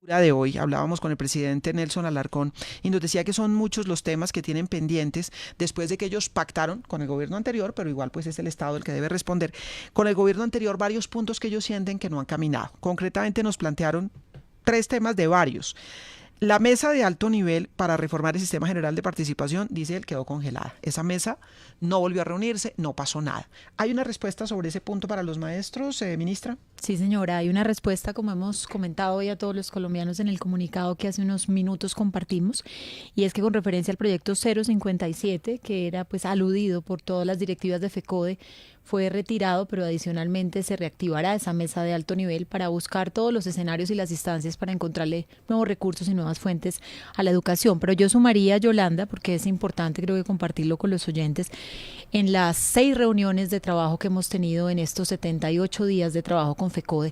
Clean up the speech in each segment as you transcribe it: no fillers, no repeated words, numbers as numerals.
De hoy hablábamos con el presidente Nelson Alarcón y nos decía que son muchos los temas que tienen pendientes después de que ellos pactaron con el gobierno anterior, pero igual pues es el Estado el que debe responder. Con el gobierno anterior varios puntos que ellos sienten que no han caminado. Concretamente nos plantearon tres temas de varios. La mesa de alto nivel para reformar el sistema general de participación, dice él, quedó congelada. Esa mesa no volvió a reunirse, no pasó nada. ¿Hay una respuesta sobre ese punto para los maestros, ministra? Sí, señora, hay una respuesta, como hemos comentado hoy a todos los colombianos en el comunicado que hace unos minutos compartimos, y es que con referencia al proyecto 057, que era pues aludido por todas las directivas de FECODE, fue retirado, pero adicionalmente se reactivará esa mesa de alto nivel para buscar todos los escenarios y las instancias para encontrarle nuevos recursos y nuevas fuentes a la educación. Pero yo sumaría, Yolanda, porque es importante creo que compartirlo con los oyentes, en las 6 reuniones de trabajo que hemos tenido en estos 78 días de trabajo con FECODE,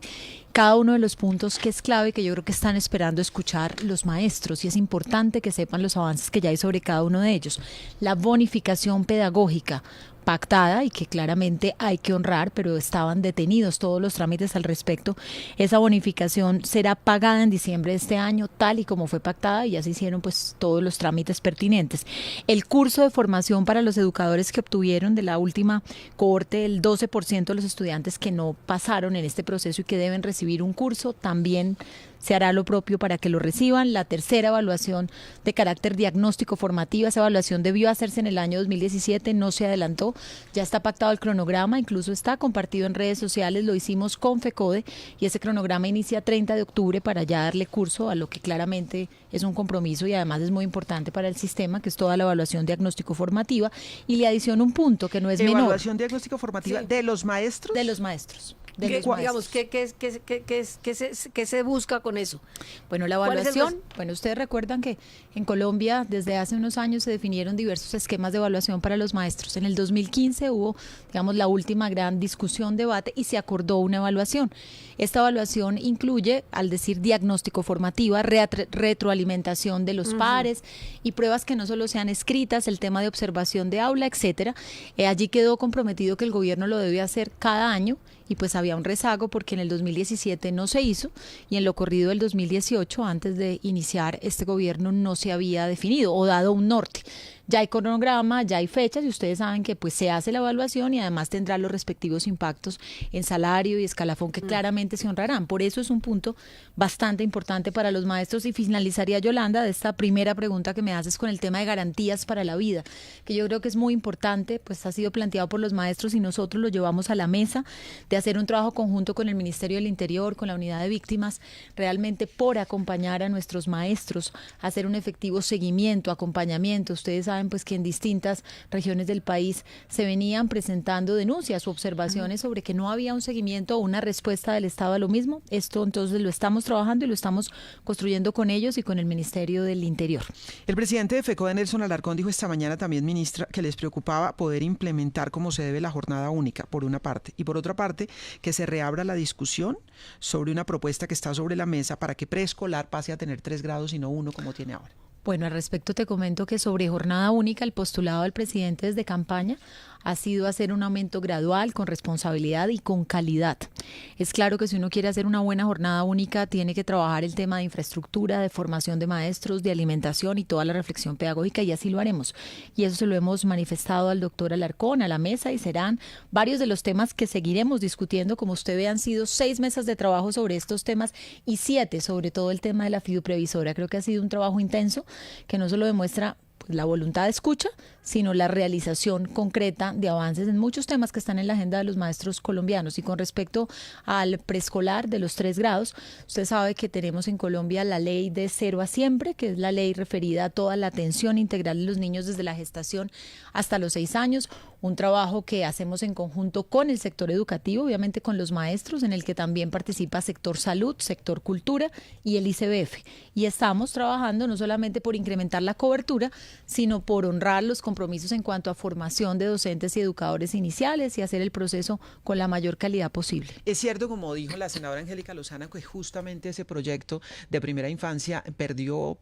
cada uno de los puntos que es clave, que yo creo que están esperando escuchar los maestros, y es importante que sepan los avances que ya hay sobre cada uno de ellos. La bonificación pedagógica pactada y que claramente hay que honrar, pero estaban detenidos todos los trámites al respecto. Esa bonificación será pagada en diciembre de este año, tal y como fue pactada, y ya se hicieron pues todos los trámites pertinentes. El curso de formación para los educadores que obtuvieron de la última cohorte, el 12% de los estudiantes que no pasaron en este proceso y que deben recibir un curso, también se hará lo propio para que lo reciban. La tercera evaluación de carácter diagnóstico formativa, esa evaluación debió hacerse en el año 2017, no se adelantó, ya está pactado el cronograma, incluso está compartido en redes sociales, lo hicimos con FECODE, y ese cronograma inicia 30 de octubre para ya darle curso a lo que claramente es un compromiso y además es muy importante para el sistema, que es toda la evaluación diagnóstico formativa, y le adiciono un punto que no es menor. Evaluación diagnóstico formativa, sí, de los maestros. De los maestros. Digamos, ¿qué se busca con eso? Bueno, la evaluación, bueno, ustedes recuerdan que en Colombia desde hace unos años se definieron diversos esquemas de evaluación para los maestros. En el 2015 hubo, digamos, la última gran discusión, debate, y se acordó una evaluación. Esta evaluación incluye, al decir diagnóstico formativa, retroalimentación de los pares y pruebas que no solo sean escritas, el tema de observación de aula, etcétera. Allí quedó comprometido que el gobierno lo debe hacer cada año, y pues había un rezago porque en el 2017 no se hizo, y en lo corrido del 2018, antes de iniciar este gobierno, no se había definido o dado un norte. Ya hay cronograma, ya hay fechas, y ustedes saben que pues se hace la evaluación y además tendrá los respectivos impactos en salario y escalafón que claramente se honrarán. Por eso es un punto bastante importante para los maestros. Y finalizaría, Yolanda, de esta primera pregunta que me haces con el tema de garantías para la vida, que yo creo que es muy importante, pues ha sido planteado por los maestros y nosotros lo llevamos a la mesa, de hacer un trabajo conjunto con el Ministerio del Interior, con la Unidad de Víctimas, realmente por acompañar a nuestros maestros, hacer un efectivo seguimiento, acompañamiento. Ustedes saben pues que en distintas regiones del país se venían presentando denuncias o observaciones sobre que no había un seguimiento o una respuesta del Estado a lo mismo. Esto entonces lo estamos trabajando y lo estamos construyendo con ellos y con el Ministerio del Interior. El presidente de FECODE, Nelson Alarcón, dijo esta mañana también, ministra, que les preocupaba poder implementar como se debe la jornada única, por una parte, y por otra parte, que se reabra la discusión sobre una propuesta que está sobre la mesa para que preescolar pase a tener 3 grados y no 1 como tiene ahora. Bueno, al respecto te comento que sobre jornada única, el postulado del presidente desde campaña ha sido hacer un aumento gradual, con responsabilidad y con calidad. Es claro que si uno quiere hacer una buena jornada única, tiene que trabajar el tema de infraestructura, de formación de maestros, de alimentación y toda la reflexión pedagógica, y así lo haremos. Y eso se lo hemos manifestado al doctor Alarcón, a la mesa, y serán varios de los temas que seguiremos discutiendo. Como usted ve, han sido 6 mesas de trabajo sobre estos temas y 7 sobre todo el tema de la fiduprevisora. Creo que ha sido un trabajo intenso que no solo demuestra la voluntad de escucha, sino la realización concreta de avances en muchos temas que están en la agenda de los maestros colombianos. Y con respecto al preescolar de los 3 grados, usted sabe que tenemos en Colombia la ley de 0 a siempre, que es la ley referida a toda la atención integral de los niños desde la gestación hasta los 6 años, un trabajo que hacemos en conjunto con el sector educativo, obviamente con los maestros, en el que también participa sector salud, sector cultura y el ICBF. Y estamos trabajando no solamente por incrementar la cobertura, sino por honrar los compromisos compromisos en cuanto a formación de docentes y educadores iniciales y hacer el proceso con la mayor calidad posible. Es cierto, como dijo la senadora Angélica Lozana, que justamente ese proyecto de primera infancia perdió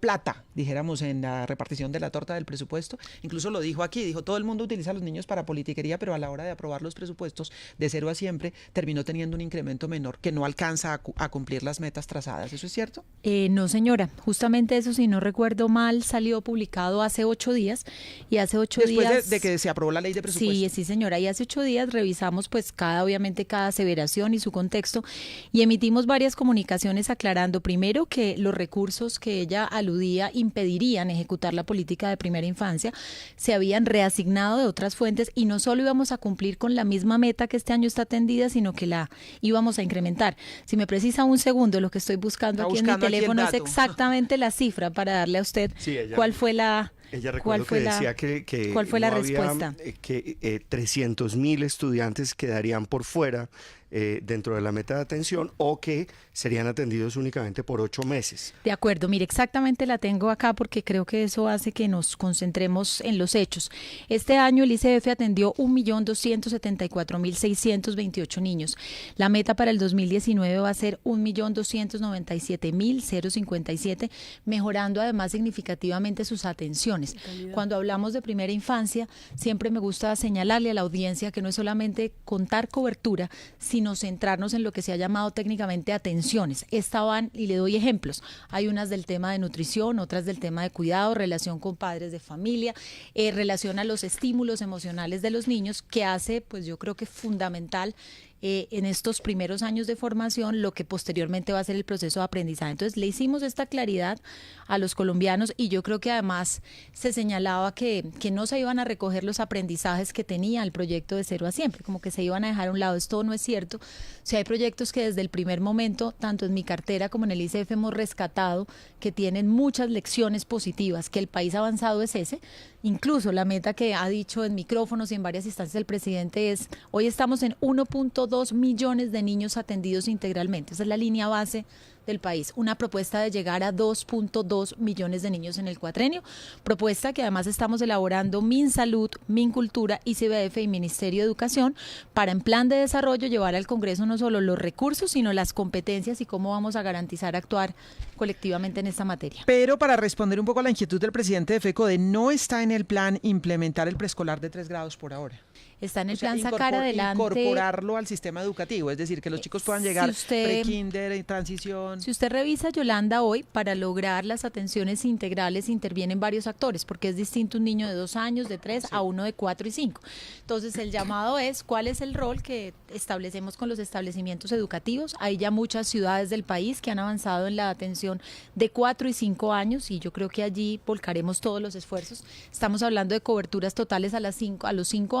plata, dijéramos, en la repartición de la torta del presupuesto. Incluso lo dijo aquí, dijo, todo el mundo utiliza a los niños para politiquería, pero a la hora de aprobar los presupuestos de 0 a siempre terminó teniendo un incremento menor que no alcanza a cumplir las metas trazadas. ¿Eso es cierto? No, señora, justamente eso, si no recuerdo mal, salió publicado hace 8 días y hace 8 días... Después de que se aprobó la ley de presupuesto. Sí, señora, y hace 8 días revisamos pues obviamente cada aseveración y su contexto y emitimos varias comunicaciones aclarando primero que los recursos que ella aludía impedirían ejecutar la política de primera infancia se habían reasignado de otras fuentes y no solo íbamos a cumplir con la misma meta que este año está atendida, sino que la íbamos a incrementar. Si me precisa un segundo, lo que estoy buscando aquí en mi teléfono es exactamente la cifra para darle a usted cuál fue la... Ella recuerdo que decía que ¿cuál fue la respuesta? Que 300.000 estudiantes quedarían por fuera dentro de la meta de atención o que serían atendidos únicamente por 8 meses. De acuerdo, mire, exactamente la tengo acá porque creo que eso hace que nos concentremos en los hechos. Este año el ICF atendió 1.274.628 niños. La meta para el 2019 va a ser 1.297.057, mejorando además significativamente sus atenciones. Cuando hablamos de primera infancia, siempre me gusta señalarle a la audiencia que no es solamente contar cobertura, sino centrarnos en lo que se ha llamado técnicamente atenciones. Estaban, y le doy ejemplos, hay unas del tema de nutrición, otras del tema de cuidado, relación con padres de familia, relación a los estímulos emocionales de los niños, que hace, pues yo creo que fundamental en estos primeros años de formación lo que posteriormente va a ser el proceso de aprendizaje. Entonces le hicimos esta claridad a los colombianos y yo creo que además se señalaba que no se iban a recoger los aprendizajes que tenía el proyecto de 0 a siempre, como que se iban a dejar a un lado. Esto no es cierto. O sea, hay proyectos que desde el primer momento, tanto en mi cartera como en el ICF hemos rescatado, que tienen muchas lecciones positivas, que el país avanzado es ese. Incluso la meta que ha dicho en micrófonos y en varias instancias el presidente es, hoy estamos en 1.2 millones de niños atendidos integralmente. Esa es la línea base del país. Una propuesta de llegar a 2.2 millones de niños en el cuatrenio. Propuesta que además estamos elaborando MinSalud, MinCultura, ICBF y Ministerio de Educación para en plan de desarrollo llevar al Congreso no solo los recursos, sino las competencias y cómo vamos a garantizar actuar colectivamente en esta materia. Pero para responder un poco a la inquietud del presidente de FECODE, no está en el plan implementar el preescolar de 3 grados por ahora. Está en el plan sacar adelante... Incorporarlo al sistema educativo, es decir, que los chicos puedan llegar pre-kinder, transición... Si usted revisa, Yolanda, hoy, para lograr las atenciones integrales intervienen varios actores, porque es distinto un niño de 2 años, de 3, a uno de 4 y 5. Entonces, el llamado es, ¿cuál es el rol que establecemos con los establecimientos educativos? Hay ya muchas ciudades del país que han avanzado en la atención de 4 y 5 años, y yo creo que allí volcaremos todos los esfuerzos. Estamos hablando de coberturas totales a los 5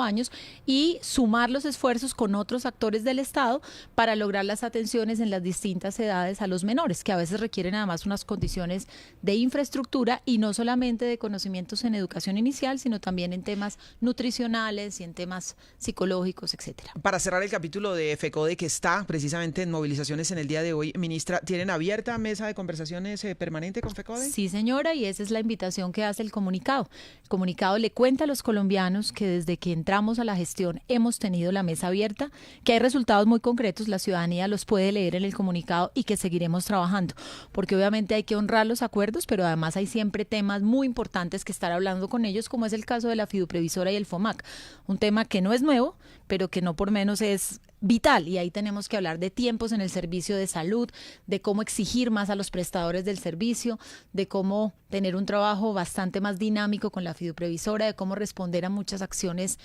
años, y sumar los esfuerzos con otros actores del Estado para lograr las atenciones en las distintas edades a los menores, que a veces requieren además unas condiciones de infraestructura y no solamente de conocimientos en educación inicial, sino también en temas nutricionales y en temas psicológicos, etcétera. Para cerrar el capítulo de FECODE, que está precisamente en movilizaciones en el día de hoy, ministra, ¿tienen abierta mesa de conversaciones permanente con FECODE? Sí, señora, y esa es la invitación que hace el comunicado. El comunicado le cuenta a los colombianos que desde que entramos a la gestión hemos tenido la mesa abierta, que hay resultados muy concretos, la ciudadanía los puede leer en el comunicado y que seguiremos trabajando, porque obviamente hay que honrar los acuerdos, pero además hay siempre temas muy importantes que estar hablando con ellos, como es el caso de la fiduprevisora y el FOMAC, un tema que no es nuevo, pero que no por menos es vital, y ahí tenemos que hablar de tiempos en el servicio de salud, de cómo exigir más a los prestadores del servicio, de cómo tener un trabajo bastante más dinámico con la fiduprevisora, de cómo responder a muchas acciones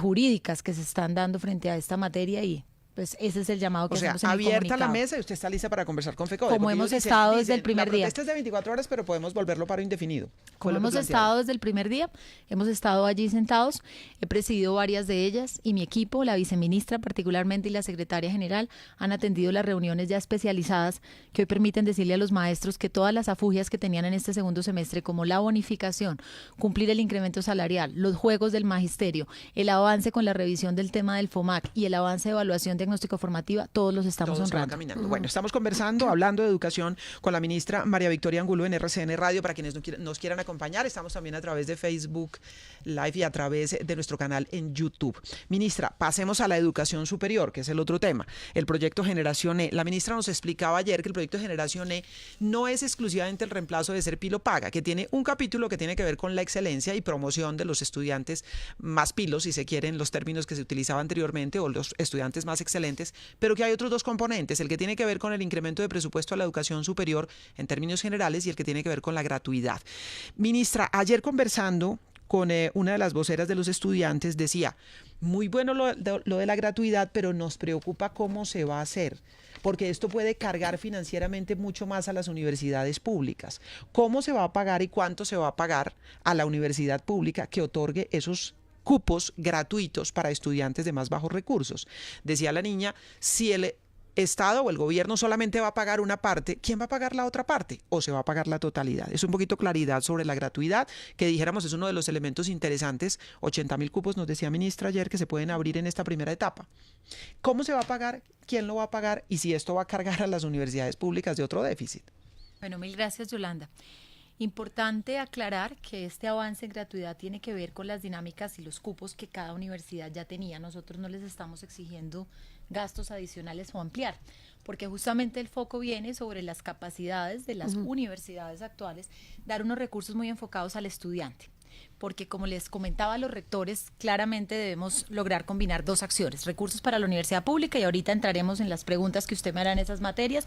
jurídicas que se están dando frente a esta materia, y pues ese es el llamado que hacemos en el comunicado. Abierta la mesa y usted está lista para conversar con FECODE. Como hemos estado desde el primer día. Esta es de 24 horas, pero podemos volverlo para indefinido. Como hemos estado desde el primer día, hemos estado allí sentados, he presidido varias de ellas y mi equipo, la viceministra particularmente y la secretaria general, han atendido las reuniones ya especializadas que hoy permiten decirle a los maestros que todas las afugias que tenían en este segundo semestre, como la bonificación, cumplir el incremento salarial, los juegos del magisterio, el avance con la revisión del tema del FOMAC y el avance de evaluación de diagnóstica formativa, todos los estamos Todo se va honrando. caminando. Bueno, estamos conversando, hablando de educación con la ministra María Victoria Angulo en RCN Radio. Para quienes nos quieran acompañar, estamos también a través de Facebook Live y a través de nuestro canal en YouTube. Ministra, pasemos a la educación superior, que es el otro tema, el proyecto Generación E. La ministra nos explicaba ayer que el proyecto Generación E no es exclusivamente el reemplazo de Ser Pilo Paga, que tiene un capítulo que tiene que ver con la excelencia y promoción de los estudiantes más pilos, si se quieren, los términos que se utilizaban anteriormente, o los estudiantes más excelentes, pero que hay otros dos componentes, el que tiene que ver con el incremento de presupuesto a la educación superior en términos generales y el que tiene que ver con la gratuidad. Ministra, ayer conversando con una de las voceras de los estudiantes decía, muy bueno lo de la gratuidad, pero nos preocupa cómo se va a hacer, porque esto puede cargar financieramente mucho más a las universidades públicas. ¿Cómo se va a pagar y cuánto se va a pagar a la universidad pública que otorgue esos cupos gratuitos para estudiantes de más bajos recursos? Decía la niña, si el Estado o el gobierno solamente va a pagar una parte, ¿quién va a pagar la otra parte? ¿O se va a pagar la totalidad? Es un poquito claridad sobre la gratuidad, que dijéramos es uno de los elementos interesantes. 80.000 cupos, nos decía ministra ayer, que se pueden abrir en esta primera etapa. ¿Cómo se va a pagar? ¿Quién lo va a pagar? Y si esto va a cargar a las universidades públicas de otro déficit. Bueno, mil gracias, Yolanda. Importante aclarar que este avance en gratuidad tiene que ver con las dinámicas y los cupos que cada universidad ya tenía. Nosotros no les estamos exigiendo gastos adicionales o ampliar, porque justamente el foco viene sobre las capacidades de las universidades actuales, dar unos recursos muy enfocados al estudiante. Porque como les comentaba a los rectores, claramente debemos lograr combinar dos acciones, recursos para la universidad pública, y ahorita entraremos en las preguntas que usted me hará en esas materias,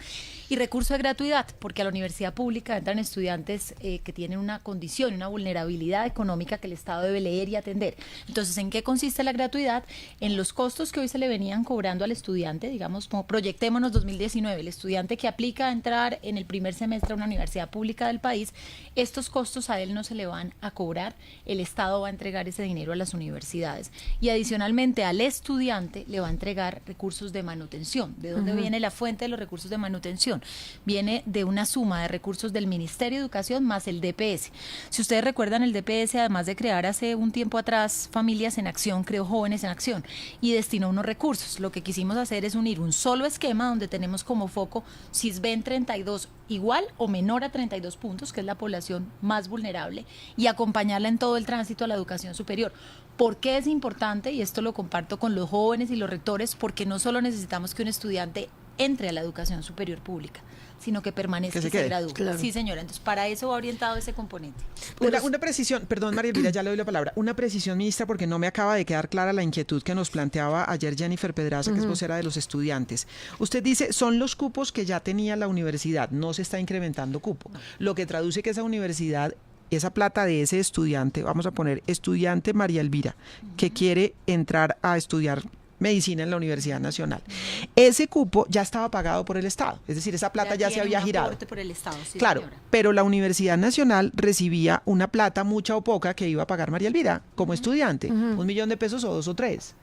y recurso de gratuidad, porque a la universidad pública entran estudiantes que tienen una condición, una vulnerabilidad económica que el Estado debe leer y atender. Entonces, ¿en qué consiste la gratuidad? En los costos que hoy se le venían cobrando al estudiante, digamos, como proyectémonos 2019, el estudiante que aplica a entrar en el primer semestre a una universidad pública del país, estos costos a él no se le van a cobrar, el Estado va a entregar ese dinero a las universidades y adicionalmente al estudiante le va a entregar recursos de manutención. ¿De dónde viene la fuente de los recursos de manutención? Viene de una suma de recursos del Ministerio de Educación más el DPS. Si ustedes recuerdan, el DPS, además de crear hace un tiempo atrás Familias en Acción, creó Jóvenes en Acción y destinó unos recursos. Lo que quisimos hacer es unir un solo esquema donde tenemos como foco SISBEN 32 igual o menor a 32 puntos, que es la población más vulnerable, y acompañarla en todo el tránsito a la educación superior. ¿Por qué es importante? Y esto lo comparto con los jóvenes y los rectores, porque no solo necesitamos que un estudiante entre a la educación superior pública, sino que permanezca y se gradúe. Claro. Sí, señora, entonces para eso va orientado ese componente. Una precisión, perdón María Elvira, ya le doy la palabra, una precisión, ministra, porque no me acaba de quedar clara la inquietud que nos planteaba ayer Jennifer Pedraza, que es vocera de los estudiantes. Usted dice, son los cupos que ya tenía la universidad, no se está incrementando cupo, lo que traduce que esa universidad, esa plata de ese estudiante, vamos a poner estudiante María Elvira, que quiere entrar a estudiar medicina en la Universidad Nacional. Ese cupo ya estaba pagado por el Estado, es decir, esa plata ya se había girado. Por el Estado, sí, claro, señora. pero la Universidad Nacional recibía una plata, mucha o poca, que iba a pagar María Elvira como estudiante, 1 millón de pesos o 2 o 3.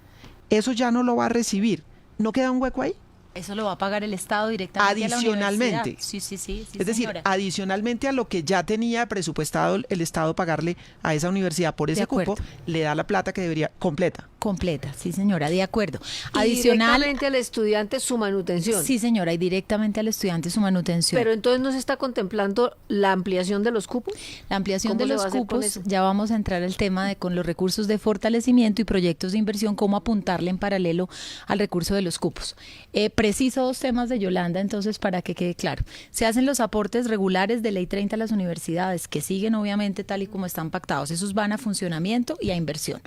Eso ya no lo va a recibir. ¿No queda un hueco ahí? Eso lo va a pagar el Estado directamente Adicionalmente. a la universidad. Sí, Es decir, señora. adicionalmente a lo que ya tenía presupuestado el Estado pagarle a esa universidad por ese cupo, le da la plata que debería completa. Completa, sí señora, de acuerdo. Y Adicional, directamente al estudiante su manutención. sí señora, y directamente al estudiante su manutención. Pero entonces no se está contemplando la ampliación de los cupos. La ampliación de ¿Cómo se los va a hacer con cupos, eso? ya vamos a entrar al tema de con los recursos de fortalecimiento y proyectos de inversión, cómo apuntarle en paralelo al recurso de los cupos. Preciso 2 temas de Yolanda, entonces, para que quede claro. Se hacen los aportes regulares de Ley 30 a las universidades, que siguen obviamente tal y como están pactados. Esos van a funcionamiento y a inversión.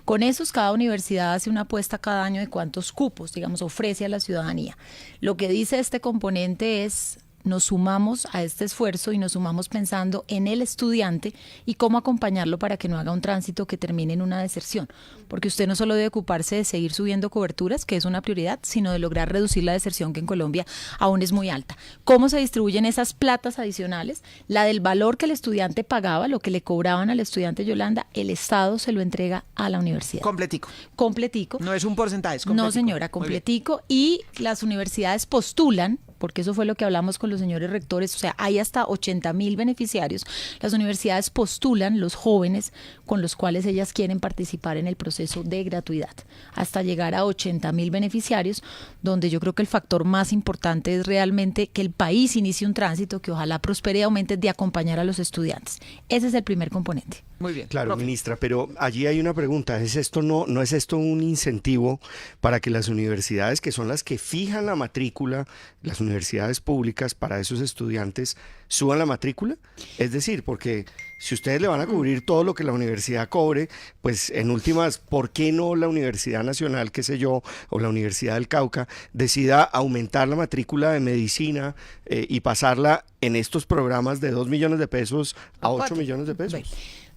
Con esos, cada universidad hace una apuesta cada año de cuántos cupos, digamos, ofrece a la ciudadanía. Lo que dice este componente es: nos sumamos a este esfuerzo y nos sumamos pensando en el estudiante y cómo acompañarlo para que no haga un tránsito que termine en una deserción. Porque usted no solo debe ocuparse de seguir subiendo coberturas, que es una prioridad, sino de lograr reducir la deserción, que en Colombia aún es muy alta. ¿Cómo se distribuyen esas platas adicionales? La del valor que el estudiante pagaba, lo que le cobraban al estudiante, Yolanda, el Estado se lo entrega a la universidad. Completico. Completico. No es un porcentaje, es completico. No, señora, completico. Y las universidades postulan porque eso fue lo que hablamos con los señores rectores, o sea, hay hasta 80.000 beneficiarios. Las universidades postulan los jóvenes con los cuales ellas quieren participar en el proceso de gratuidad, hasta llegar a 80.000 beneficiarios, donde yo creo que el factor más importante es realmente que el país inicie un tránsito que ojalá prospere y aumente de acompañar a los estudiantes. Ese es el primer componente. Muy bien. Claro, Profe. ministra, pero allí hay una pregunta. ¿No es esto un incentivo para que las universidades, que son las que fijan la matrícula, las universidades públicas para esos estudiantes, suban la matrícula? Es decir, porque si ustedes le van a cubrir todo lo que la universidad cobre, pues en últimas, ¿por qué no la Universidad Nacional, qué sé yo, o la Universidad del Cauca, decida aumentar la matrícula de medicina y pasarla en estos programas de 2 millones de pesos a 8 millones de pesos?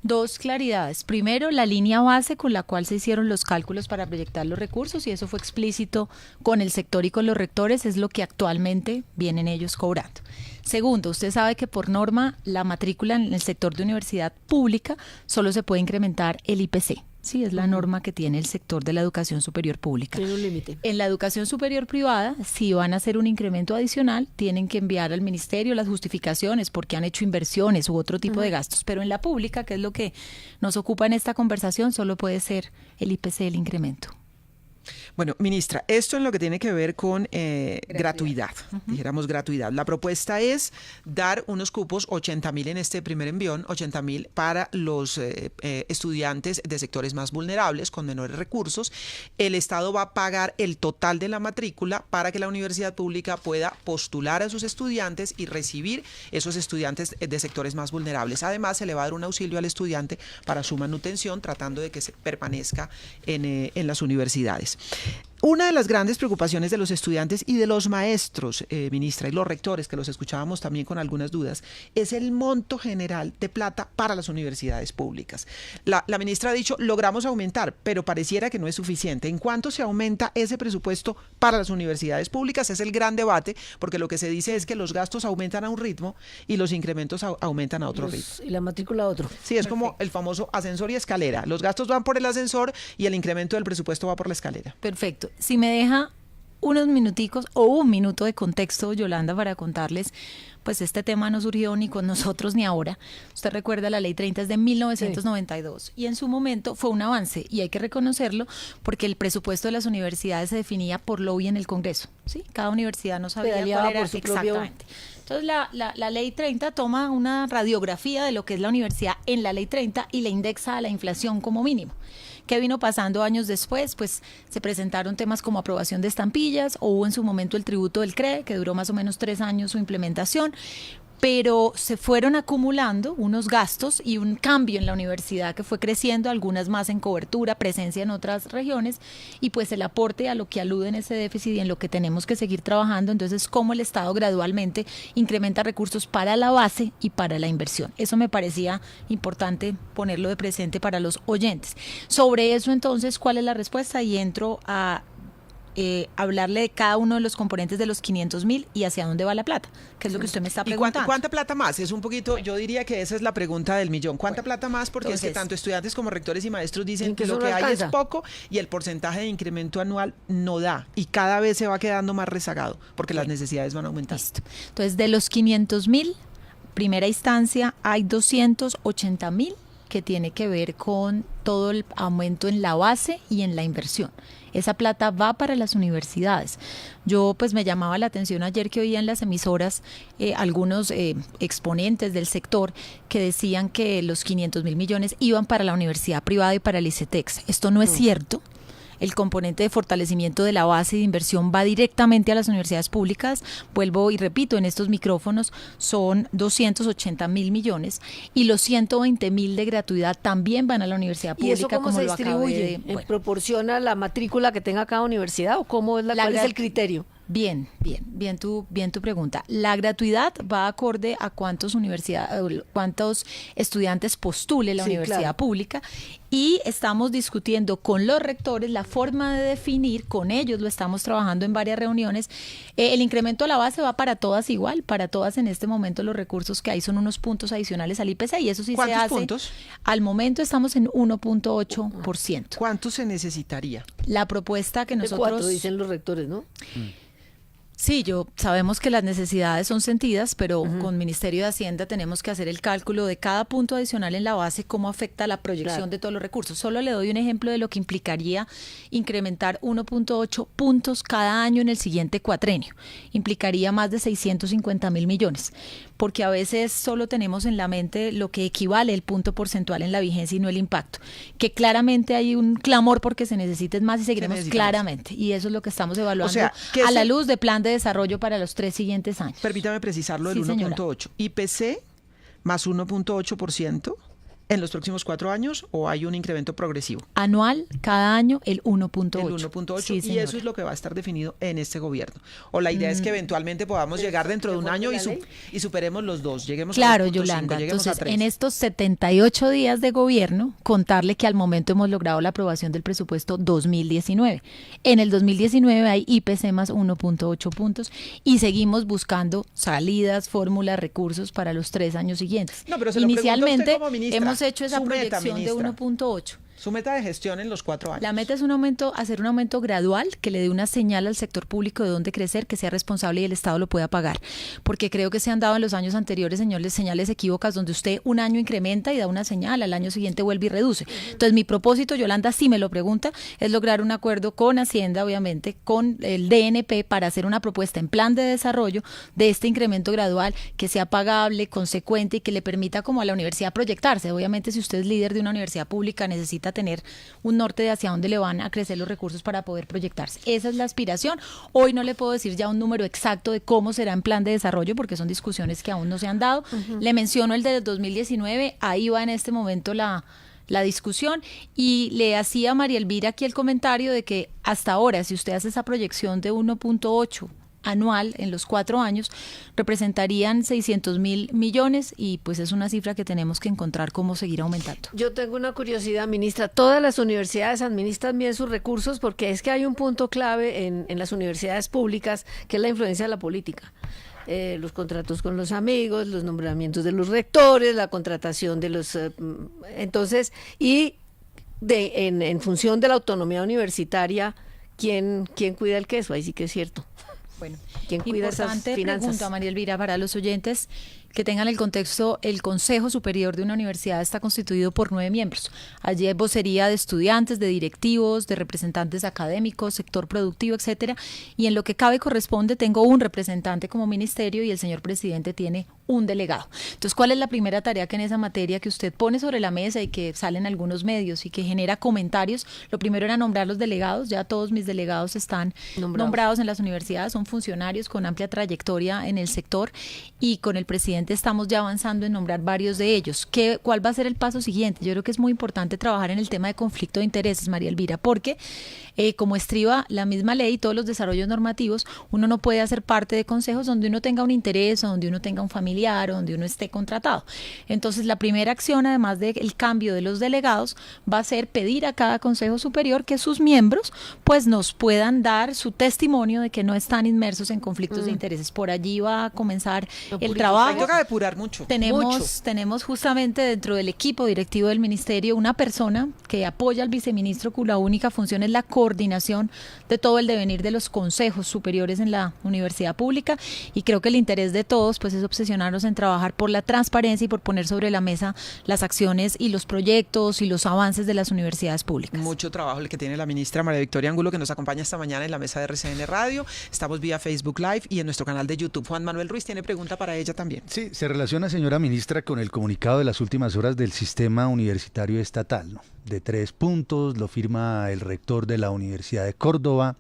Dos claridades. Primero, la línea base con la cual se hicieron los cálculos para proyectar los recursos, y eso fue explícito con el sector y con los rectores, es lo que actualmente vienen ellos cobrando. Segundo, usted sabe que por norma la matrícula en el sector de universidad pública solo se puede incrementar el IPC. Sí, es la norma que tiene el sector de la educación superior pública. Tiene un límite. En la educación superior privada, si van a hacer un incremento adicional, tienen que enviar al ministerio las justificaciones porque han hecho inversiones u otro tipo de gastos. Pero en la pública, que es lo que nos ocupa en esta conversación, solo puede ser el IPC el incremento. Bueno, ministra, esto en lo que tiene que ver con gratuidad, dijéramos gratuidad. La propuesta es dar unos cupos, 80.000 en este primer envión, 80.000 para los estudiantes de sectores más vulnerables, con menores recursos. El Estado va a pagar el total de la matrícula para que la universidad pública pueda postular a sus estudiantes y recibir esos estudiantes de sectores más vulnerables. Además, se le va a dar un auxilio al estudiante para su manutención, tratando de que se permanezca en las universidades. Una de las grandes preocupaciones de los estudiantes y de los maestros, ministra, y los rectores, que los escuchábamos también con algunas dudas, es el monto general de plata para las universidades públicas. La ministra ha dicho, logramos aumentar, pero pareciera que no es suficiente. ¿En cuánto se aumenta ese presupuesto para las universidades públicas? Es el gran debate, porque lo que se dice es que los gastos aumentan a un ritmo y los incrementos aumentan a otro ritmo. Y la matrícula a otro. Sí, es como el famoso ascensor y escalera. Los gastos van por el ascensor y el incremento del presupuesto va por la escalera. Perfecto. Si me deja unos minuticos o un minuto de contexto, Yolanda, para contarles, pues este tema no surgió ni con nosotros ni ahora. Usted recuerda, la Ley 30 es de 1992 y en su momento fue un avance, y hay que reconocerlo porque el presupuesto de las universidades se definía por lobby en el Congreso, ¿sí? Cada universidad no sabía cuál era por su propio... exactamente. Entonces la Ley 30 toma una radiografía de lo que es la universidad en la Ley 30 y la indexa a la inflación como mínimo. ¿Qué vino pasando años después? Pues se presentaron temas como aprobación de estampillas, o hubo en su momento el tributo del CRE, que duró más o menos 3 años su implementación, pero se fueron acumulando unos gastos y un cambio en la universidad que fue creciendo, algunas más en cobertura, presencia en otras regiones, y pues el aporte a lo que alude en ese déficit y en lo que tenemos que seguir trabajando. Entonces, cómo el Estado gradualmente incrementa recursos para la base y para la inversión. Eso me parecía importante ponerlo de presente para los oyentes. Sobre eso, entonces, ¿cuál es la respuesta? Y entro a hablarle de cada uno de los componentes de los 500.000 y hacia dónde va la plata, que es lo que usted me está preguntando. ¿Y cuánta plata más? Es un poquito, yo diría que esa es la pregunta del millón. ¿Cuánta plata más? Porque entonces, es que tanto estudiantes como rectores y maestros dicen que eso lo no que hay alcanza. es poco y el porcentaje de incremento anual no da, y cada vez se va quedando más rezagado porque las necesidades van aumentando. Listo. Entonces, de los 500.000, primera instancia, hay 280.000 que tiene que ver con todo el aumento en la base y en la inversión. Esa plata va para las universidades. Yo pues me llamaba la atención ayer que oía en las emisoras algunos exponentes del sector que decían que los 500.000 millones iban para la universidad privada y para el ICETEX. Esto no es cierto. El componente de fortalecimiento de la base de inversión va directamente a las universidades públicas. Vuelvo y repito, en estos micrófonos son 280.000 millones y los 120.000 de gratuidad también van a la universidad pública. ¿Y eso cómo se distribuye? ¿En proporción a la matrícula que tenga cada universidad o cómo es cuál es el criterio? Bien tu pregunta. La gratuidad va acorde a cuántos estudiantes postule la universidad pública, y estamos discutiendo con los rectores la forma de definir, con ellos lo estamos trabajando en varias reuniones. El incremento a la base va para todas igual, para todas en este momento los recursos que hay son unos puntos adicionales al IPC, y eso sí se hace. ¿Cuántos puntos? Al momento estamos en 1.8%. ¿Cuánto se necesitaría? La propuesta que nosotros... 4 dicen los rectores, ¿no? Sí, sabemos que las necesidades son sentidas, pero con Ministerio de Hacienda tenemos que hacer el cálculo de cada punto adicional en la base, cómo afecta la proyección de todos los recursos. Solo le doy un ejemplo de lo que implicaría incrementar 1.8 puntos cada año en el siguiente cuatrenio. Implicaría más de 650.000 millones, porque a veces solo tenemos en la mente lo que equivale el punto porcentual en la vigencia y no el impacto. Que claramente hay un clamor porque se necesiten más y seguiremos claramente. Y eso es lo que estamos evaluando a la luz de plan de desarrollo para los 3 siguientes años. Permítame precisarlo, el 1.8. IPC más 1.8% en los próximos 4 años, ¿o hay un incremento progresivo? Anual, cada año, el 1.8. El 1.8, sí, y eso es lo que va a estar definido en este gobierno. O la idea es que eventualmente podamos llegar dentro de un año y superemos los 2, lleguemos a 2.5, Yolanda, entonces en estos 78 días de gobierno, contarle que al momento hemos logrado la aprobación del presupuesto 2019. En el 2019 hay IPC más 1.8 puntos y seguimos buscando salidas, fórmulas, recursos para los 3 años siguientes. No, pero se inicialmente lo pregunto a usted como ministra. Hemos hecho esa proyección de 1.8. Su meta de gestión en los 4 años. La meta es hacer un aumento gradual que le dé una señal al sector público de dónde crecer, que sea responsable y el Estado lo pueda pagar. Porque creo que se han dado en los años anteriores señales equívocas donde usted un año incrementa y da una señal, al año siguiente vuelve y reduce. Entonces mi propósito, Yolanda, si me lo pregunta, es lograr un acuerdo con Hacienda, obviamente, con el DNP para hacer una propuesta en plan de desarrollo de este incremento gradual que sea pagable, consecuente y que le permita como a la universidad proyectarse. Obviamente, si usted es líder de una universidad pública, necesita tener un norte de hacia dónde le van a crecer los recursos para poder proyectarse. Esa es la aspiración. Hoy no le puedo decir ya un número exacto de cómo será en plan de desarrollo porque son discusiones que aún no se han dado. Le menciono el de 2019, ahí va en este momento la discusión y le hacía a María Elvira aquí el comentario de que hasta ahora, si usted hace esa proyección de 1.8 anual en los 4 años, representarían 600.000 millones y pues es una cifra que tenemos que encontrar cómo seguir aumentando. Yo tengo una curiosidad, ministra. ¿Todas las universidades administran bien sus recursos? Porque es que hay un punto clave en las universidades públicas que es la influencia de la política. Los contratos con los amigos, los nombramientos de los rectores, la contratación de los... entonces, y en función de la autonomía universitaria, ¿quién cuida el queso? Ahí sí que es cierto. Bueno, ¿quién cuida esas finanzas? Pregunta, María Elvira, para los oyentes que tengan el contexto, el Consejo Superior de una universidad está constituido por 9 miembros. Allí hay vocería de estudiantes, de directivos, de representantes académicos, sector productivo, etcétera. Y en lo que cabe corresponde, tengo un representante como ministerio y el señor presidente tiene un delegado. Entonces, ¿cuál es la primera tarea que en esa materia que usted pone sobre la mesa y que sale en algunos medios y que genera comentarios? Lo primero era nombrar los delegados. Ya todos mis delegados están nombrados en las universidades, son funcionarios con amplia trayectoria en el sector y con el presidente estamos ya avanzando en nombrar varios de ellos. ¿Cuál va a ser el paso siguiente? Yo creo que es muy importante trabajar en el tema de conflicto de intereses, María Elvira, porque como estriba la misma ley y todos los desarrollos normativos, uno no puede hacer parte de consejos donde uno tenga un interés o donde uno tenga un familiar o donde uno esté contratado. Entonces, la primera acción, además del cambio de los delegados, va a ser pedir a cada consejo superior que sus miembros pues nos puedan dar su testimonio de que no están inmersos en conflictos de intereses. Por allí va a comenzar el trabajo. Hay que depurar mucho. Tenemos justamente dentro del equipo directivo del ministerio una persona que apoya al viceministro cuya única función es la coordinación de todo el devenir de los consejos superiores en la universidad pública y creo que el interés de todos pues es obsesionarnos en trabajar por la transparencia y por poner sobre la mesa las acciones y los proyectos y los avances de las universidades públicas. Mucho trabajo el que tiene la ministra María Victoria Angulo, que nos acompaña esta mañana en la mesa de RCN Radio. Estamos vía Facebook Live y en nuestro canal de YouTube. Juan Manuel Ruiz tiene pregunta para ella también. Sí, se relaciona, señora ministra, con el comunicado de las últimas horas del sistema universitario estatal, ¿no? De 3 puntos, lo firma el rector de la Universidad de Córdoba.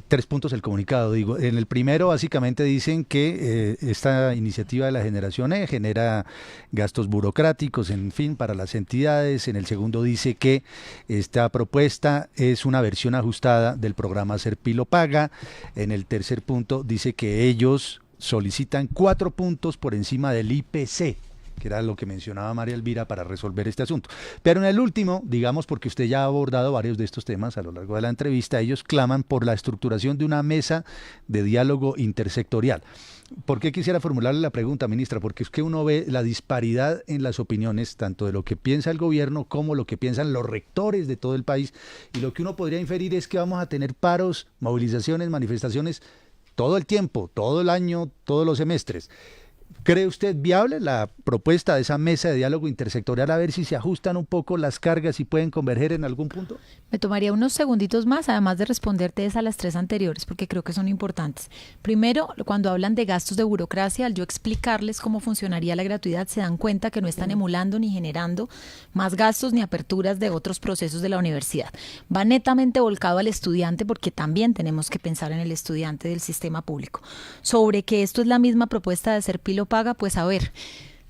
3 puntos el comunicado, digo. En el primero básicamente dicen que esta iniciativa de la generación E genera gastos burocráticos, en fin, para las entidades. En el segundo dice que esta propuesta es una versión ajustada del programa Serpilo Paga. En el tercer punto dice que ellos solicitan 4 puntos por encima del IPC, que era lo que mencionaba María Elvira para resolver este asunto. Pero en el último, digamos, porque usted ya ha abordado varios de estos temas a lo largo de la entrevista, ellos claman por la estructuración de una mesa de diálogo intersectorial. ¿Por qué quisiera formularle la pregunta, ministra? Porque es que uno ve la disparidad en las opiniones, tanto de lo que piensa el gobierno como lo que piensan los rectores de todo el país, y lo que uno podría inferir es que vamos a tener paros, movilizaciones, manifestaciones todo el tiempo, todo el año, todos los semestres. ¿Cree usted viable la propuesta de esa mesa de diálogo intersectorial a ver si se ajustan un poco las cargas y pueden converger en algún punto? Me tomaría unos segunditos más, además de responderte a las tres anteriores, porque creo que son importantes. Primero, cuando hablan de gastos de burocracia, al yo explicarles cómo funcionaría la gratuidad, se dan cuenta que no están emulando ni generando más gastos ni aperturas de otros procesos de la universidad. Va netamente volcado al estudiante, porque también tenemos que pensar en el estudiante del sistema público. Sobre que esto es la misma propuesta de ser pilo paga, pues a ver,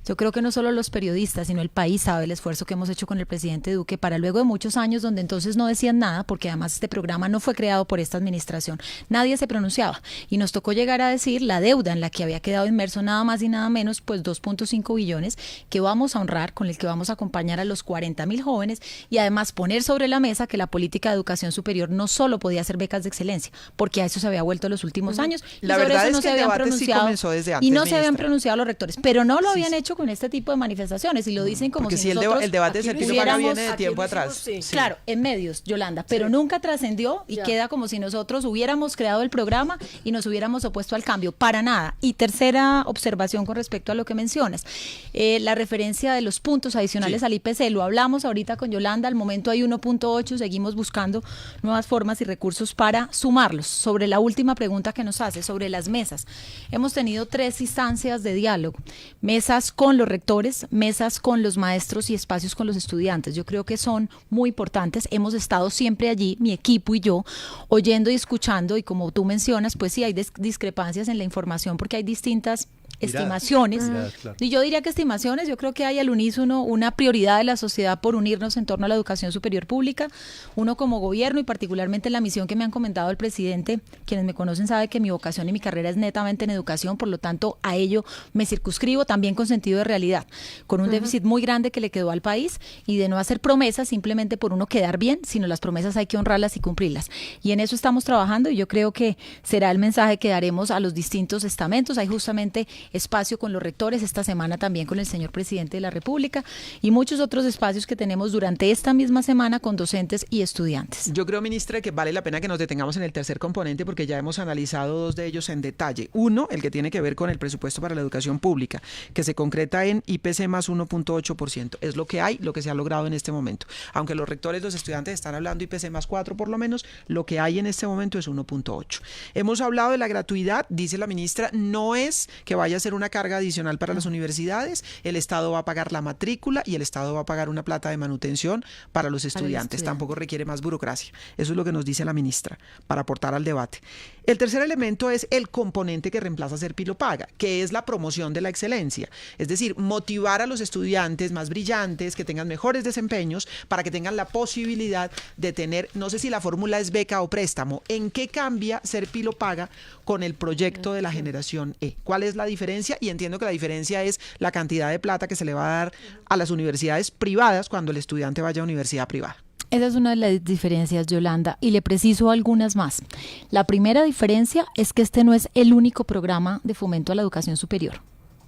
yo creo que no solo los periodistas, sino el país sabe el esfuerzo que hemos hecho con el presidente Duque para luego de muchos años donde entonces no decían nada, porque además este programa no fue creado por esta administración, nadie se pronunciaba y nos tocó llegar a decir la deuda en la que había quedado inmerso nada más y nada menos, pues 2.5 billones que vamos a honrar, con el que vamos a acompañar a los 40.000 jóvenes y además poner sobre la mesa que la política de educación superior no solo podía ser becas de excelencia, porque a eso se había vuelto los últimos años. Y la sobre verdad eso es no que se el habían debate sí pronunciado comenzó desde antes, y no se habían ministra. pronunciado los rectores, pero no lo Sí, habían sí. hecho con este tipo de manifestaciones y lo dicen como Porque si si nosotros el debate de ser aquí pilo paga hubiéramos- viene de aquí tiempo lo hicimos, atrás. sí. Sí. Claro, en medios, Yolanda, pero nunca trascendió y Ya. queda como si nosotros hubiéramos creado el programa y nos hubiéramos opuesto al cambio, para nada. Y tercera observación con respecto a lo que mencionas, la referencia de los puntos adicionales Sí. al IPC, lo hablamos ahorita con Yolanda, al momento hay 1.8, seguimos buscando nuevas formas y recursos para sumarlos. Sobre la última pregunta que nos hace, sobre las mesas, hemos tenido 3 instancias de diálogo, mesas con los rectores, mesas con los maestros y espacios con los estudiantes. Yo creo que son muy importantes. Hemos estado siempre allí, mi equipo y yo, oyendo y escuchando, y como tú mencionas, pues sí hay discrepancias en la información porque hay distintas estimaciones. Miradas, claro. Y yo diría que estimaciones, yo creo que hay al unísono una prioridad de la sociedad por unirnos en torno a la educación superior pública. Uno como gobierno y particularmente la misión que me han comentado el presidente, quienes me conocen saben que mi vocación y mi carrera es netamente en educación, por lo tanto a ello me circunscribo también con sentido de realidad, con un déficit muy grande que le quedó al país y de no hacer promesas simplemente por uno quedar bien, sino las promesas hay que honrarlas y cumplirlas. Y en eso estamos trabajando y yo creo que será el mensaje que daremos a los distintos estamentos. Hay justamente espacio con los rectores, esta semana también con el señor presidente de la República y muchos otros espacios que tenemos durante esta misma semana con docentes y estudiantes. Yo creo, ministra, que vale la pena que nos detengamos en el tercer componente porque ya hemos analizado 2 de ellos en detalle. Uno, el que tiene que ver con el presupuesto para la educación pública, que se concreta en IPC más 1.8%. Es lo que hay, lo que se ha logrado en este momento. Aunque los rectores, los estudiantes están hablando IPC más 4 por lo menos, lo que hay en este momento es 1.8. Hemos hablado de la gratuidad, dice la ministra, no es que vaya a ser una carga adicional para las universidades, el Estado va a pagar la matrícula y el Estado va a pagar una plata de manutención para los estudiantes. Tampoco requiere más burocracia. Eso es lo que nos dice la ministra para aportar al debate. El tercer elemento es el componente que reemplaza ser pilo paga, que es la promoción de la excelencia. Es decir, motivar a los estudiantes más brillantes, que tengan mejores desempeños, para que tengan la posibilidad de tener, no sé si la fórmula es beca o préstamo. ¿En qué cambia ser pilo paga con el proyecto de la generación E? ¿Cuál es la diferencia? Y entiendo que la diferencia es la cantidad de plata que se le va a dar a las universidades privadas cuando el estudiante vaya a universidad privada. Esa es una de las diferencias, Yolanda, y le preciso algunas más. La primera diferencia es que este no es el único programa de fomento a la educación superior,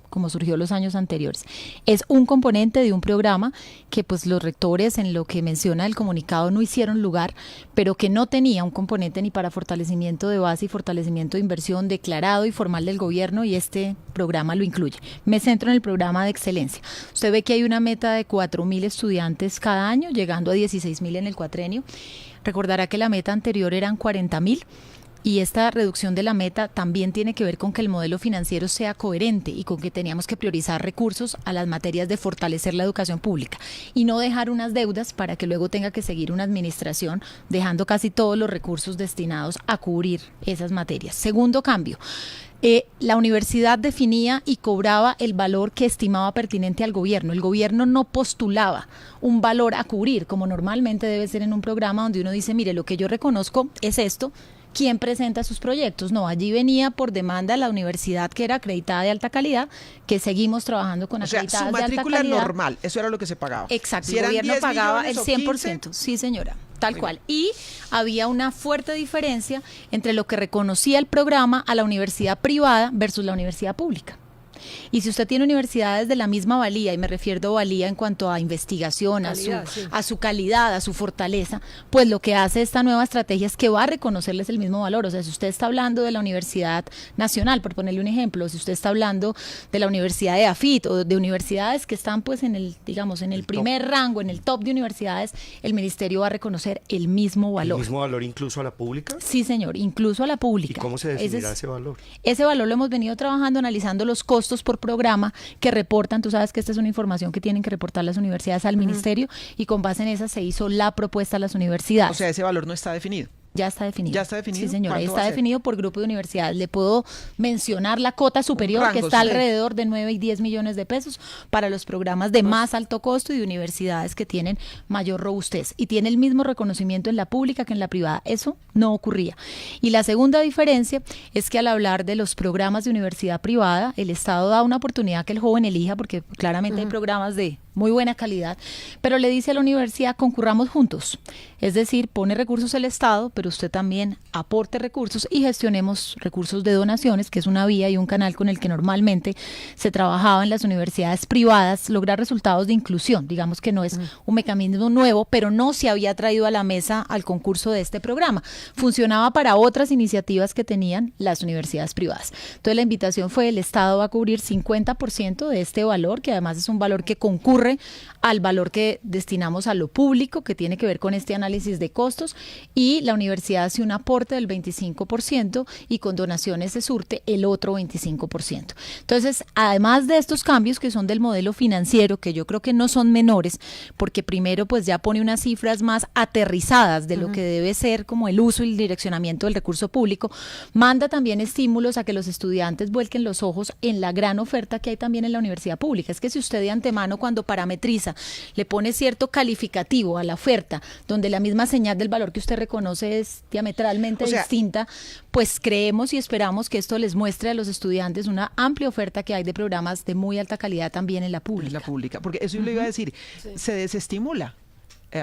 como surgió los años anteriores. Es un componente de un programa que pues los rectores, en lo que menciona el comunicado, no hicieron lugar, pero que no tenía un componente ni para fortalecimiento de base y fortalecimiento de inversión declarado y formal del gobierno, y este programa lo incluye. Me centro en el programa de excelencia. Usted ve que hay una meta de 4.000 estudiantes cada año, llegando a 16.000 en el cuatrenio. Recordará que la meta anterior eran 40.000. Y esta reducción de la meta también tiene que ver con que el modelo financiero sea coherente y con que teníamos que priorizar recursos a las materias de fortalecer la educación pública y no dejar unas deudas para que luego tenga que seguir una administración dejando casi todos los recursos destinados a cubrir esas materias. Segundo cambio. La universidad definía y cobraba el valor que estimaba pertinente al gobierno. El gobierno no postulaba un valor a cubrir, como normalmente debe ser en un programa donde uno dice, mire, lo que yo reconozco es esto. ¿Quién presenta sus proyectos? No, allí venía por demanda de la universidad que era acreditada de alta calidad, que seguimos trabajando con O sea, acreditadas su de alta matrícula calidad. Normal, eso era lo que se pagaba. Exacto, Si el eran gobierno 10 pagaba el millones o 100%, 15, sí señora, tal cual. Y había una fuerte diferencia entre lo que reconocía el programa a la universidad privada versus la universidad pública. Y si usted tiene universidades de la misma valía, y me refiero a valía en cuanto a investigación, Calidad, a su calidad, a su fortaleza, pues lo que hace esta nueva estrategia es que va a reconocerles el mismo valor. O sea, si usted está hablando de la Universidad Nacional, por ponerle un ejemplo, si usted está hablando de la Universidad de AFIT o de universidades que están pues en el, digamos, en el primer rango, en el top de universidades, el ministerio va a reconocer el mismo valor. ¿El mismo valor incluso a la pública? Sí, señor, incluso a la ¿Y pública. cómo se definirá ese valor? Ese valor lo hemos venido trabajando, analizando los costos por programa que reportan. Tú sabes que esta es una información que tienen que reportar las universidades al ministerio, y con base en esa se hizo la propuesta a las universidades. O sea, ese valor no está definido. Ya está definido. ¿Ya está definido? Sí, señora, ¿Cuánto va está a ser? definido por grupo de universidades. Le puedo mencionar la cota superior, rango, que está sí. alrededor de 9 y 10 millones de pesos para los programas de más alto costo y de universidades que tienen mayor robustez. Y tiene el mismo reconocimiento en la pública que en la privada. Eso no ocurría. Y la segunda diferencia es que al hablar de los programas de universidad privada, el Estado da una oportunidad que el joven elija, porque claramente hay programas de muy buena calidad, pero le dice a la universidad: concurramos juntos. Es decir, pone recursos el Estado, pero usted también aporte recursos y gestionemos recursos de donaciones, que es una vía y un canal con el que normalmente se trabajaba en las universidades privadas, lograr resultados de inclusión. Digamos que no es un mecanismo nuevo, pero no se había traído a la mesa al concurso de este programa. Funcionaba para otras iniciativas que tenían las universidades privadas. Entonces la invitación fue: el Estado va a cubrir 50% de este valor, que además es un valor que concurre al valor que destinamos a lo público, que tiene que ver con este análisis de costos, y la universidad hace un aporte del 25% y con donaciones se surte el otro 25%. Entonces, además de estos cambios que son del modelo financiero, que yo creo que no son menores, porque primero pues ya pone unas cifras más aterrizadas de lo que debe ser como el uso y el direccionamiento del recurso público, manda también estímulos a que los estudiantes vuelquen los ojos en la gran oferta que hay también en la universidad pública. Es que si usted de antemano, cuando parametriza, le pone cierto calificativo a la oferta, donde la misma señal del valor que usted reconoce es diametralmente distinta, pues creemos y esperamos que esto les muestre a los estudiantes una amplia oferta que hay de programas de muy alta calidad también en la pública. En la pública, porque eso yo le iba a decir, se desestimula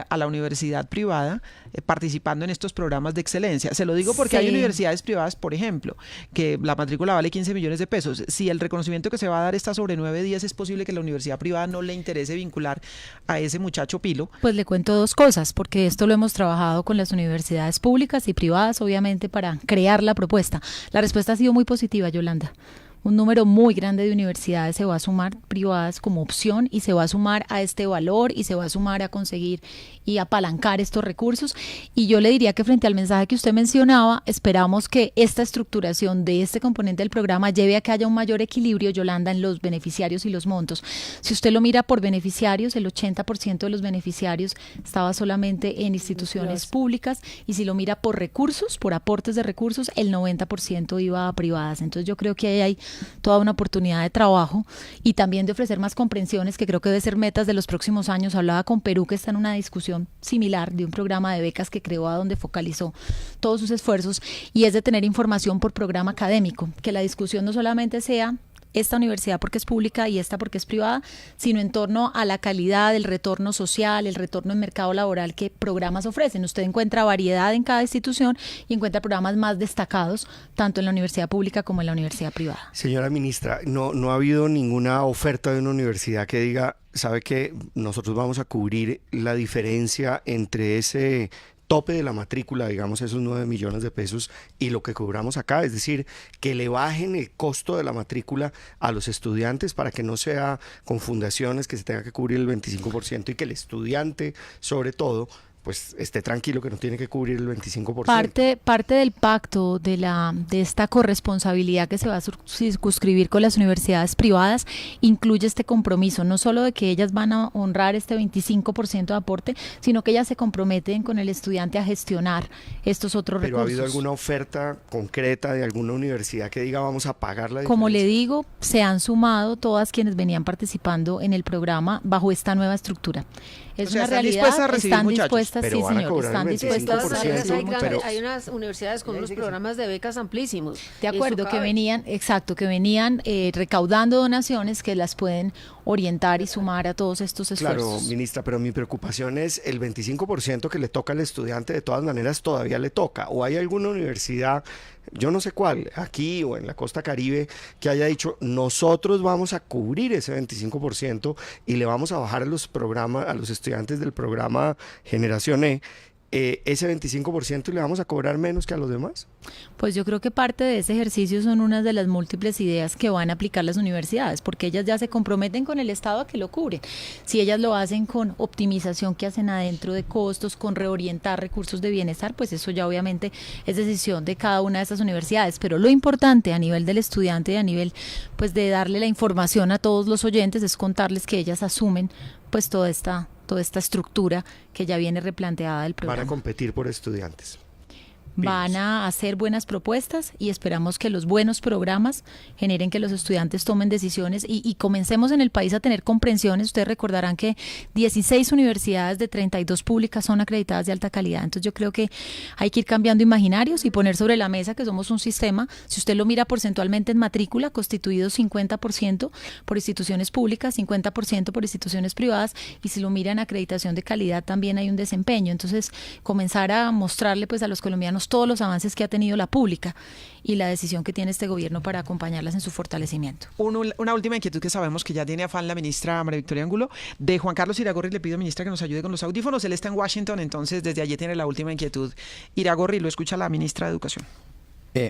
a la universidad privada participando en estos programas de excelencia. Se lo digo porque hay universidades privadas, por ejemplo, que la matrícula vale 15 millones de pesos. Si el reconocimiento que se va a dar está sobre 9 días, es posible que la universidad privada no le interese vincular a ese muchacho pilo. Pues le cuento dos cosas, porque esto lo hemos trabajado con las universidades públicas y privadas, obviamente, para crear la propuesta. La respuesta ha sido muy positiva, Yolanda. Un número muy grande de universidades se va a sumar, privadas, como opción, y se va a sumar a este valor y se va a sumar a conseguir y apalancar estos recursos. Y yo le diría que frente al mensaje que usted mencionaba, esperamos que esta estructuración de este componente del programa lleve a que haya un mayor equilibrio, Yolanda, en los beneficiarios y los montos. Si usted lo mira por beneficiarios, el 80% de los beneficiarios estaba solamente en instituciones públicas, y si lo mira por recursos, por aportes de recursos, el 90% iba a privadas. Entonces yo creo que ahí hay toda una oportunidad de trabajo y también de ofrecer más comprensiones, que creo que debe ser metas de los próximos años. Hablaba con Perú, que está en una discusión similar de un programa de becas que creó, a donde focalizó todos sus esfuerzos, y es de tener información por programa académico, que la discusión no solamente sea esta universidad porque es pública y esta porque es privada, sino en torno a la calidad, el retorno social, el retorno en mercado laboral que programas ofrecen. Usted encuentra variedad en cada institución y encuentra programas más destacados, tanto en la universidad pública como en la universidad privada. Señora ministra, no ha habido ninguna oferta de una universidad que diga: ¿sabe qué? Nosotros vamos a cubrir la diferencia entre ese tope de la matrícula, digamos esos 9 millones de pesos, y lo que cobramos acá, es decir, que le bajen el costo de la matrícula a los estudiantes para que no sea con fundaciones que se tenga que cubrir el 25%, y que el estudiante, sobre todo, pues esté tranquilo que no tiene que cubrir el 25%. Parte del pacto de esta corresponsabilidad que se va a circunscribir con las universidades privadas incluye este compromiso, no solo de que ellas van a honrar este 25% de aporte, sino que ellas se comprometen con el estudiante a gestionar estos otros recursos. ¿Pero ha habido alguna oferta concreta de alguna universidad que diga: vamos a pagar la diferencia? Como le digo, se han sumado todas quienes venían participando en el programa bajo esta nueva estructura. Es una realidad, están dispuestas, pero sí van a señor, cobrar están el dispuestas. 25%, pero hay unas universidades con unos programas de becas amplísimos. De acuerdo, que venían recaudando donaciones que las pueden orientar y sumar a todos estos esfuerzos. Claro, ministra, pero mi preocupación es el 25% que le toca al estudiante. De todas maneras todavía le toca, o hay alguna universidad yo no sé cuál, aquí o en la costa Caribe, que haya dicho, nosotros vamos a cubrir ese 25% y le vamos a bajar a los programas, a los estudiantes del programa Generación E, ese 25% y le vamos a cobrar menos que a los demás? Pues yo creo que parte de ese ejercicio son unas de las múltiples ideas que van a aplicar las universidades, porque ellas ya se comprometen con el Estado a que lo cubren. Si ellas lo hacen con optimización que hacen adentro de costos, con reorientar recursos de bienestar, pues eso ya obviamente es decisión de cada una de estas universidades. Pero lo importante a nivel del estudiante y a nivel pues de darle la información a todos los oyentes es contarles que ellas asumen pues toda esta estructura que ya viene replanteada del programa. Van a competir por estudiantes. Van a hacer buenas propuestas y esperamos que los buenos programas generen que los estudiantes tomen decisiones y comencemos en el país a tener comprensiones. Ustedes recordarán que 16 universidades de 32 públicas son acreditadas de alta calidad. Entonces yo creo que hay que ir cambiando imaginarios y poner sobre la mesa que somos un sistema, si usted lo mira porcentualmente en matrícula, constituido 50% por instituciones públicas, 50% por instituciones privadas, y si lo mira en acreditación de calidad también hay un desempeño. Entonces comenzar a mostrarle pues a los colombianos todos los avances que ha tenido la pública y la decisión que tiene este gobierno para acompañarlas en su fortalecimiento. Una última inquietud que sabemos que ya tiene afán la ministra María Victoria Angulo, de Juan Carlos Iragorri. Le pido, ministra, que nos ayude con los audífonos. Él está en Washington, entonces desde allí tiene la última inquietud. Iragorri, lo escucha la ministra de Educación.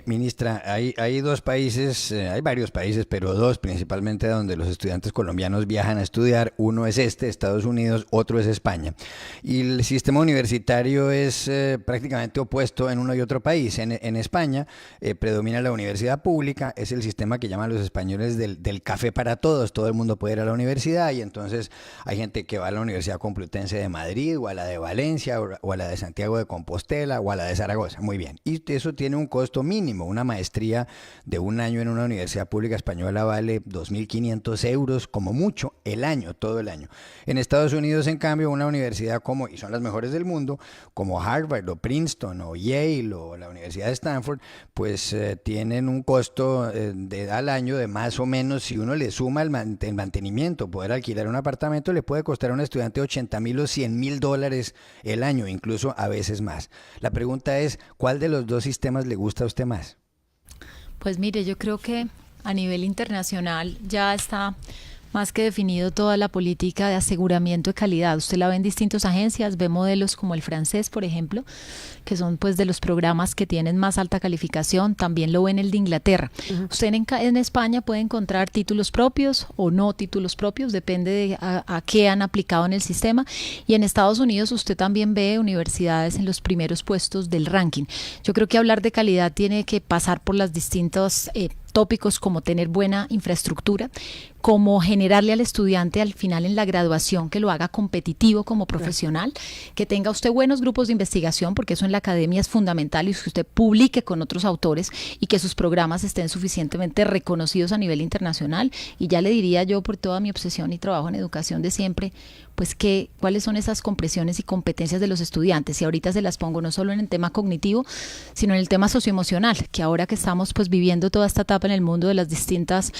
Ministra, hay dos países, hay varios países, pero dos principalmente donde los estudiantes colombianos viajan a estudiar. Uno es Estados Unidos, otro es España. Y el sistema universitario es prácticamente opuesto en uno y otro país. En España predomina la universidad pública, es el sistema que llaman los españoles del café para todos. Todo el mundo puede ir a la universidad y entonces hay gente que va a la Universidad Complutense de Madrid o a la de Valencia o a la de Santiago de Compostela o a la de Zaragoza. Muy bien. Y eso tiene un costo mínimo. Una maestría de un año en una universidad pública española vale 2.500 euros como mucho el año, todo el año. En Estados Unidos, en cambio, una universidad como, y son las mejores del mundo, como Harvard o Princeton o Yale o la Universidad de Stanford, pues tienen un costo al año de más o menos, si uno le suma el mantenimiento, poder alquilar un apartamento, le puede costar a un estudiante $80,000 o $100,000 el año, incluso a veces más. La pregunta es, ¿cuál de los dos sistemas le gusta a usted más? Pues mire, yo creo que a nivel internacional ya está más que definido toda la política de aseguramiento de calidad. Usted la ve en distintas agencias, ve modelos como el francés, por ejemplo, que son pues de los programas que tienen más alta calificación. También lo ve en el de Inglaterra. Usted en España puede encontrar títulos propios o no títulos propios, depende de a qué han aplicado en el sistema. Y en Estados Unidos usted también ve universidades en los primeros puestos del ranking. Yo creo que hablar de calidad tiene que pasar por las distintas tópicos como tener buena infraestructura, como generarle al estudiante al final en la graduación que lo haga competitivo como profesional, que tenga usted buenos grupos de investigación, porque eso en la academia es fundamental, y que usted publique con otros autores y que sus programas estén suficientemente reconocidos a nivel internacional. Y ya le diría yo, por toda mi obsesión y trabajo en educación de siempre, pues cuáles son esas compresiones y competencias de los estudiantes. Y ahorita se las pongo no solo en el tema cognitivo, sino en el tema socioemocional, que ahora que estamos pues viviendo toda esta etapa en el mundo de las distintas,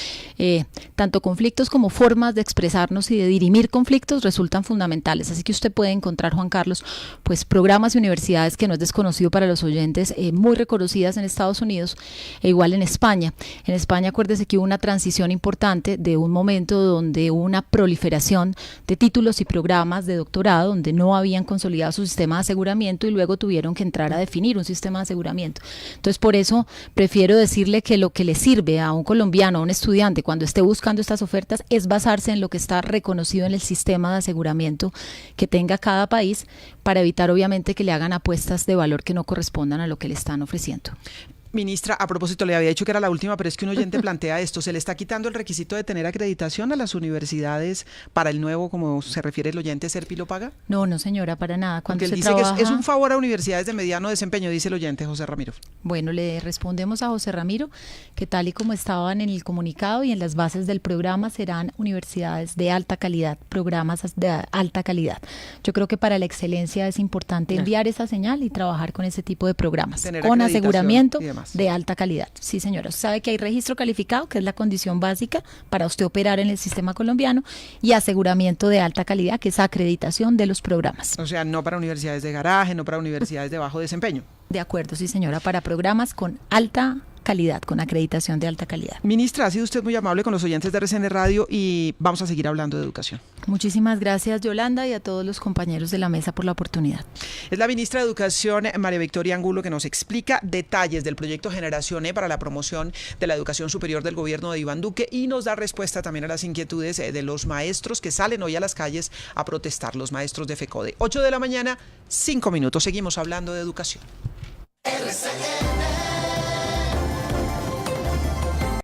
tanto conflictos como formas de expresarnos y de dirimir conflictos, resultan fundamentales. Así que usted puede encontrar, Juan Carlos, pues programas y universidades que no es desconocido para los oyentes, muy reconocidas en Estados Unidos e igual en España. En España, acuérdese que hubo una transición importante de un momento donde hubo una proliferación de títulos y programas de doctorado donde no habían consolidado su sistema de aseguramiento y luego tuvieron que entrar a definir un sistema de aseguramiento. Entonces, por eso prefiero decirle que lo que le sirve a un colombiano, a un estudiante, cuando esté buscando estas ofertas, es basarse en lo que está reconocido en el sistema de aseguramiento que tenga cada país, para evitar obviamente que le hagan apuestas de valor que no correspondan a lo que le están ofreciendo. Ministra, a propósito, le había dicho que era la última, pero es que un oyente plantea esto. ¿Se le está quitando el requisito de tener acreditación a las universidades para el nuevo, como se refiere el oyente, Serpi lo paga? No, señora, para nada. Cuando Porque él se dice trabaja... que es un favor a universidades de mediano desempeño, dice el oyente José Ramiro. Bueno, le respondemos a José Ramiro que tal y como estaban en el comunicado y en las bases del programa, serán universidades de alta calidad, programas de alta calidad. Yo creo que para la excelencia es importante enviar esa señal y trabajar con ese tipo de programas, con aseguramiento programas de alta calidad. Sí, señora. Usted sabe que hay registro calificado, que es la condición básica para usted operar en el sistema colombiano, y aseguramiento de alta calidad, que es acreditación de los programas. O sea, no para universidades de garaje, no para universidades de bajo desempeño. De acuerdo, sí, señora, para programas con alta calidad, con acreditación de alta calidad. Ministra, ha sido usted muy amable con los oyentes de RCN Radio y vamos a seguir hablando de educación. Muchísimas gracias, Yolanda, y a todos los compañeros de la mesa por la oportunidad. Es la ministra de Educación, María Victoria Angulo, que nos explica detalles del proyecto Generación E para la promoción de la educación superior del gobierno de Iván Duque y nos da respuesta también a las inquietudes de los maestros que salen hoy a las calles a protestar, los maestros de FECODE. 8 de la mañana, 5 minutos. Seguimos hablando de educación. RCN